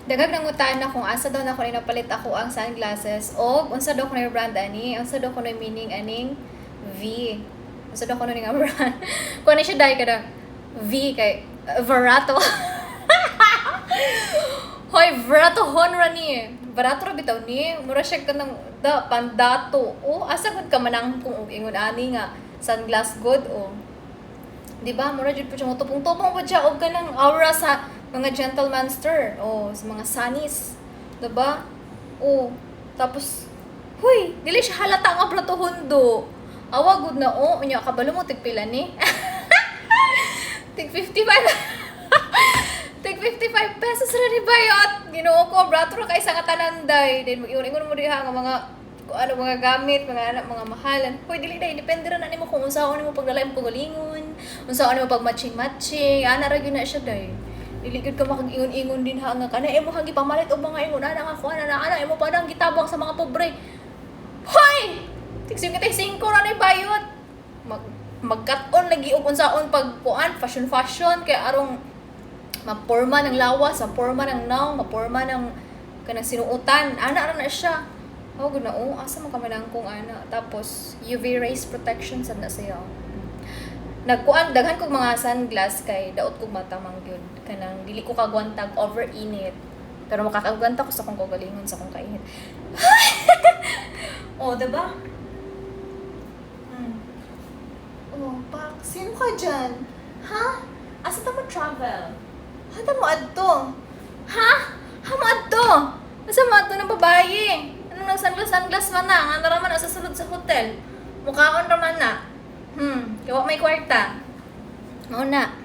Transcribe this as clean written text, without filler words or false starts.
Dagag nangutaan na kung asa daw na ko napalit ako ang sunglasses o unsa daw ko na brand ani, unsa daw ko na meaning aning V. Unsa daw ko na nga brand. Kung ano siya dahil kada V kay Verato. Hoy, Verato honra ni. Verato ra bitaw ni. Mura siya kanang da pandato. O asa gud ka manang kung ingon ani nga sunglass good o. Di ba? Mura jud po siya tupong-tupong po siya og kanang aura sa mga gentlemanster o sa mga sunnies. Di ba? O tapos huy, dili siya halata nga plato hundo. Awa gud na o, unya kabalo mo tigpila ni. Tig 55. Tig 55 pesos ra ni bayot. Ginoo ko, brato ra kay sa katananday. Then mag-ingon mo diha nga mga kung ano mga gamit, mga anak, mga mahalan. Hoy, dili dai depende ra na nimo kung unsaon nimo paglalay mo pagalingon, unsaon nimo pag matching-matching. Ana ra gyud na siya day. Dili gyud ka makag-ingon-ingon din ha nga kana imo hang gipamalit og mga ingon ana nga kuan ana imo pa nang gitabang sa mga pobre. Hoy! Tig 55 ra ni bayot. Magkat-on lagi og unsaon pag kuan fashion kay arong maporma ng lawas, maporma ng naw, maporma ng kanang sinuotan. Ana ra na siya. Oh, gud na asa man ka manangkong ana. Tapos UV rays protection sad na siya. Nagkuan daghan kog mga sunglass kay daot kog mata man gyud. Kanang dili ko kagwantag overinit. Pero makakagwanta ko sa kong kagalingon sa kong kainit. Oh, diba? Oh, pak, sino ka dyan? Ha? Asa ta mo travel? Hata mo adto? Ha? Ha mo adto? Asa mo adto ng babae? Ano nang sunglass man na? Nga naraman na sa sulod sa hotel. Mukhaon raman na. Kaya may kwarta. Mao na.